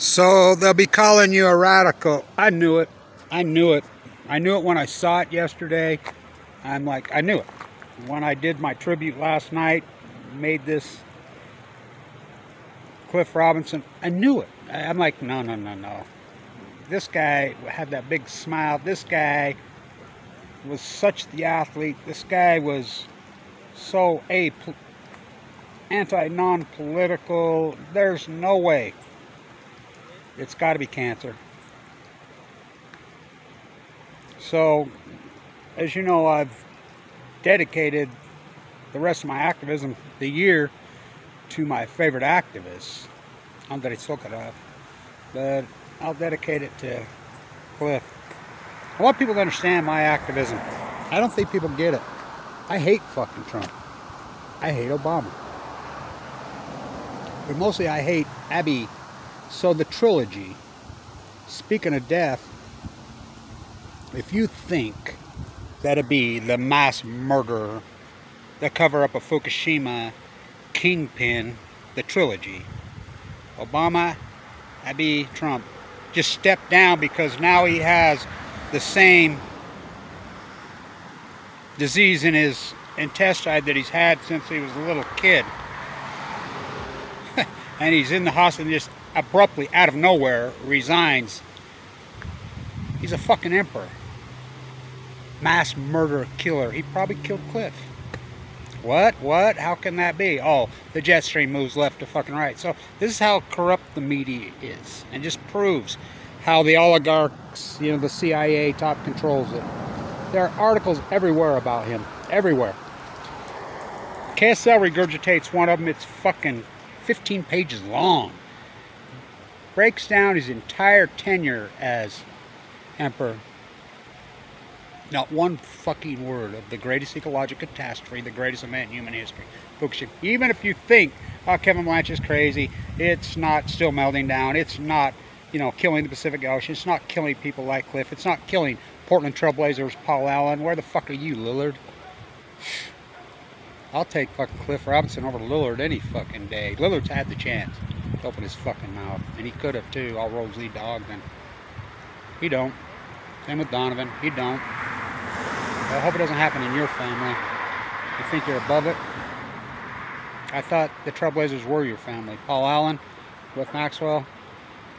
So they'll be calling you a radical. I knew it. I knew it. I knew it when I saw it yesterday. I'm like, I knew it. When I did my tribute last night, made this Cliff Robinson, I knew it. I'm like, no, no, no, no. This guy had that big smile. This guy was such the athlete. This guy was so non-political. There's no way. It's got to be cancer. So, as you know, I've dedicated the rest of my activism, the year, to my favorite activist, Andrei Sakharov. But I'll dedicate it to Cliff. I want people to understand my activism. I don't think people get it. I hate fucking Trump. I hate Obama. But mostly I hate ABE. So the trilogy, speaking of death, if you think that ABE, the mass murderer, the cover-up of Fukushima, Kingpin, the trilogy, Obama, ABE, Trump, just stepped down because now he has the same disease in his intestine that he's had since he was a little kid. And he's in the hospital and just abruptly, out of nowhere, resigns. He's a fucking emperor. Mass murderer killer. He probably killed Cliff. What? What? How can that be? Oh, the jet stream moves left to fucking right. So this is how corrupt the media is. And just proves how the oligarchs, you know, the CIA top controls it. There are articles everywhere about him. Everywhere. KSL regurgitates one of them. It's fucking 15 pages long. Breaks down his entire tenure as emperor. Not one fucking word of the greatest ecological catastrophe, the greatest event in human history. Fukushima. Even if you think, oh, Kevin Blanch is crazy, it's not still melting down, it's not, you know, killing the Pacific Ocean, it's not killing people like Cliff, it's not killing Portland Trailblazers, Paul Allen. Where the fuck are you, Lillard? I'll take fucking Cliff Robinson over Lillard any fucking day. Lillard's had the chance to open his fucking mouth, and he could have too, all roads lead to Ogden. He don't. Same with Donovan. He don't. I hope it doesn't happen in your family. You think you're above it? I thought the Trailblazers were your family. Paul Allen with Maxwell.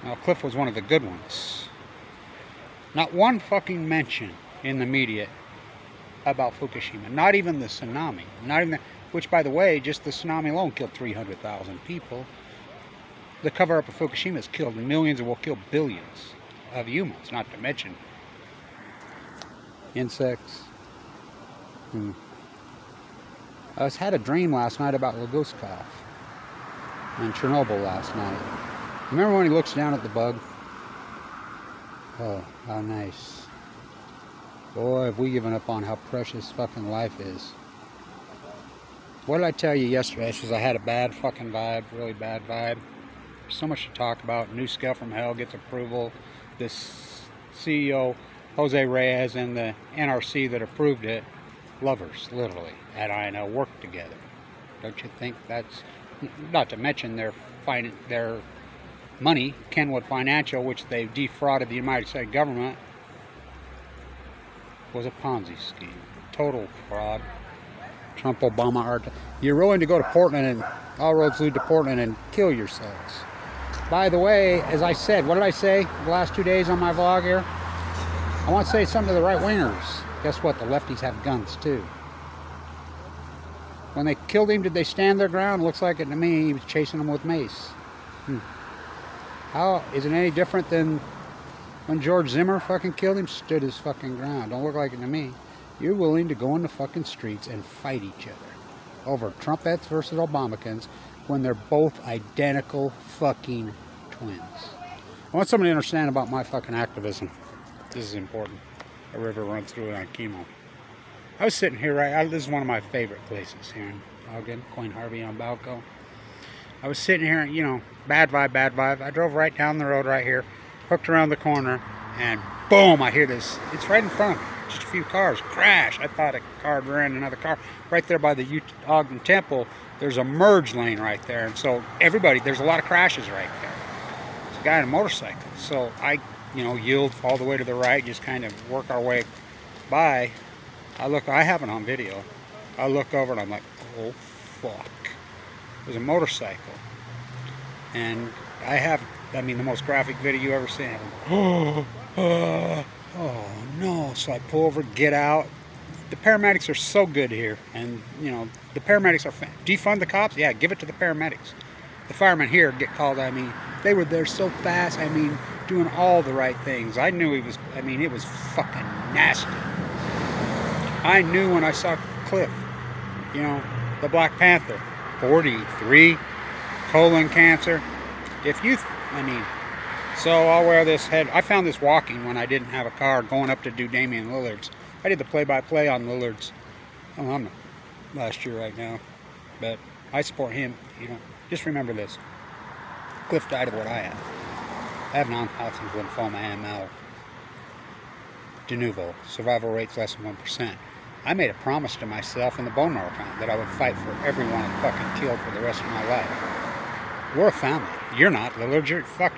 Now, Cliff was one of the good ones. Not one fucking mention in the media about Fukushima. Not even the tsunami. Not even which, by the way, just the tsunami alone killed 300,000 people. The cover-up of Fukushima has killed millions and will kill billions of humans, not to mention insects. I had a dream last night about Laguskov in Chernobyl last night. Remember when he looks down at the bug? Oh, how nice. Boy, have we given up on how precious fucking life is. What did I tell you yesterday? Because I had a bad fucking vibe, really bad vibe. There's so much to talk about. New Scale from Hell gets approval. This CEO, Jose Reyes, and the NRC that approved it, lovers, literally, at INO, work together. Don't you think that's, not to mention their money, Kenwood Financial, which they defrauded the United States government, was a Ponzi scheme. Total fraud. Trump, Obama are... You're willing to go to Portland, and all roads lead to Portland, and kill yourselves. By the way, as I said, what did I say the last 2 days on my vlog here? I want to say something to the right-wingers. Guess what? The lefties have guns, too. When they killed him, did they stand their ground? Looks like it to me. He was chasing them with mace. How is it any different than when George Zimmer fucking killed him? Stood his fucking ground. Don't look like it to me. You're willing to go in the fucking streets and fight each other over Trumpettes versus Obamacans when they're both identical fucking twins. I want somebody to understand about my fucking activism. This is important. A river runs through it on chemo. I was sitting here, this is one of my favorite places here in Ogden, Coin Harvey on Balco. I was sitting here, you know, bad vibe, bad vibe. I drove right down the road right here, hooked around the corner, and boom, I hear this. It's right in front of me. Just a few cars. Crash. I thought a car ran another car. Right there by the Ogden Temple, there's a merge lane right there. And so everybody, there's a lot of crashes right there. guy on a motorcycle. So I, yield all the way to the right, just kind of work our way by. I have it on video. I look over and I'm like, oh fuck. There's a motorcycle. And I have, the most graphic video you ever seen. Oh no. So I pull over, get out. The paramedics are so good here. And, the paramedics are, defund the cops? Yeah, give it to the paramedics. The firemen here get called, they were there so fast, doing all the right things. I knew it was fucking nasty. I knew when I saw Cliff, the Black Panther, 43, colon cancer. So I'll wear this head. I found this walking when I didn't have a car, going up to do Damian Lillard's. I did the play-by-play on Lillard's. Oh, I'm not last year right now, but I support him. Just remember this. Cliff died of what I have. I have non-Hodgkin's lymphoma, AML. De novo. Survival rate's less than 1%. I made a promise to myself in the bone marrow count that I would fight for everyone I fucking killed for the rest of my life. We're a family. You're not, Lillard.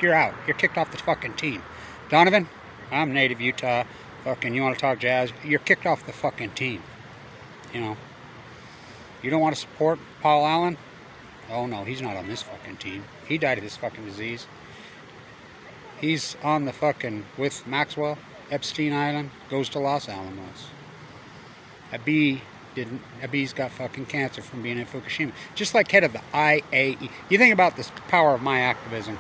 You're out. You're kicked off the fucking team. Donovan, I'm native Utah. Fucking, you want to talk jazz? You're kicked off the fucking team. You don't want to support Paul Allen? Oh no, he's not on this fucking team. He died of this fucking disease. He's on the fucking, with Maxwell, Epstein Island, goes to Los Alamos. ABE didn't. ABE's got fucking cancer from being in Fukushima. Just like head of the ABE. You think about this power of my activism.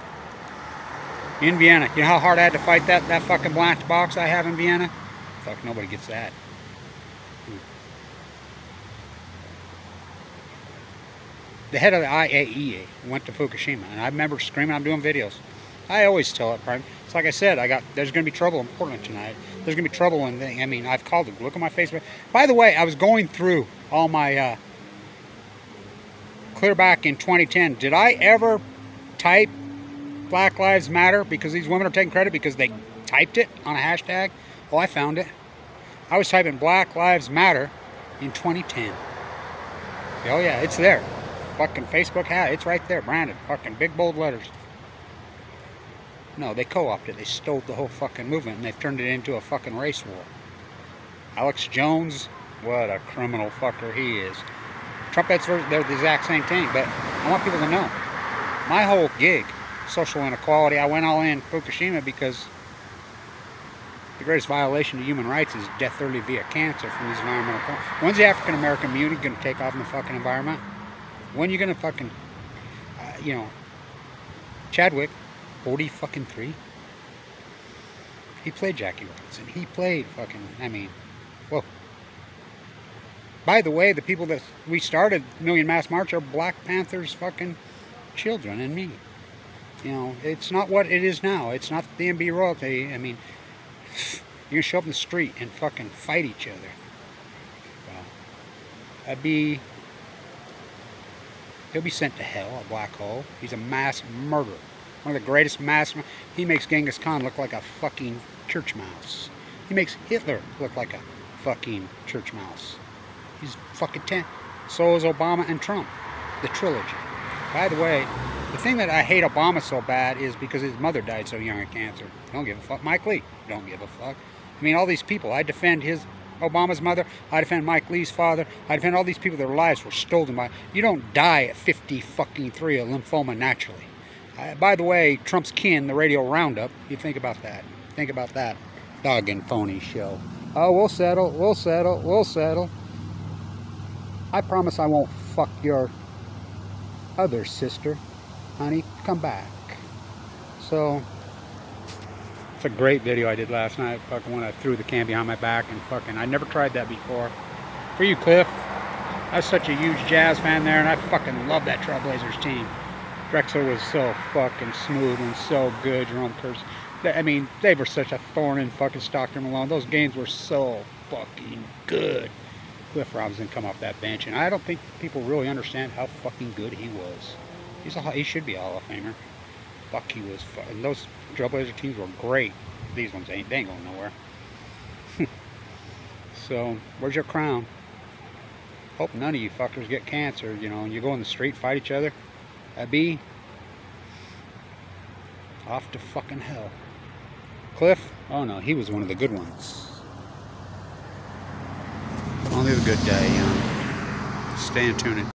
In Vienna, you know how hard I had to fight that fucking black box I have in Vienna? Fuck, nobody gets that. The head of the IAEA went to Fukushima, and I remember screaming, I'm doing videos. I always tell it, Prime. It's like I said, there's going to be trouble in Portland tonight. There's going to be trouble in, I've called it. Look at my Facebook. By the way, I was going through all my, clear back in 2010. Did I ever type Black Lives Matter because these women are taking credit because they typed it on a hashtag? Well, I found it. I was typing Black Lives Matter in 2010. Oh yeah, it's there. Fucking Facebook hat, it's right there, branded. Fucking big bold letters. No, they co-opted. They stole the whole fucking movement and they've turned it into a fucking race war. Alex Jones, what a criminal fucker he is. Trumpets, they're the exact same thing, but I want people to know. My whole gig, social inequality, I went all in Fukushima because the greatest violation of human rights is death early via cancer from these environmental problems. When's the African American community going to take off in the fucking environment? When are you going to fucking, Chadwick, 43. He played Jackie Robinson. He played fucking, whoa. By the way, the people that we started Million Mass March are Black Panthers fucking children and me. It's not what it is now. It's not the MB royalty. You're going to show up in the street and fucking fight each other. Well, he'll be sent to hell, a black hole. He's a mass murderer. One of the greatest he makes Genghis Khan look like a fucking church mouse. He makes Hitler look like a fucking church mouse. He's fucking 10. So is Obama and Trump. The trilogy. By the way, the thing that I hate Obama so bad is because his mother died so young of cancer. Don't give a fuck. Mike Lee, don't give a fuck. All these people, I defend Obama's mother, I defend Mike Lee's father, I defend all these people, their lives were stolen by. You don't die at 53 of lymphoma naturally. By the way, Trump's kin, the radio roundup, you think about that. Think about that dog and pony show. Oh, we'll settle, we'll settle, we'll settle. I promise I won't fuck your other sister. Honey, come back. So, it's a great video I did last night. Fucking when I threw the can behind my back and fucking, I never tried that before. For you, Cliff. I was such a huge Jazz fan there and I fucking love that Trailblazers team. Drexler was so fucking smooth and so good. Jerome Curse. They were such a thorn in fucking Stockton Malone. Those games were so fucking good. Cliff Robinson come off that bench, and I don't think people really understand how fucking good he was. He should be a Hall of Famer. Fuck, he was. Those Trailblazer teams were great. These ones they ain't going nowhere. So, where's your crown? Hope none of you fuckers get cancer. You go in the street, fight each other. ABE, Off to fucking hell. Cliff? Oh no, he was one of the good ones. Only the good day, Stay in tune.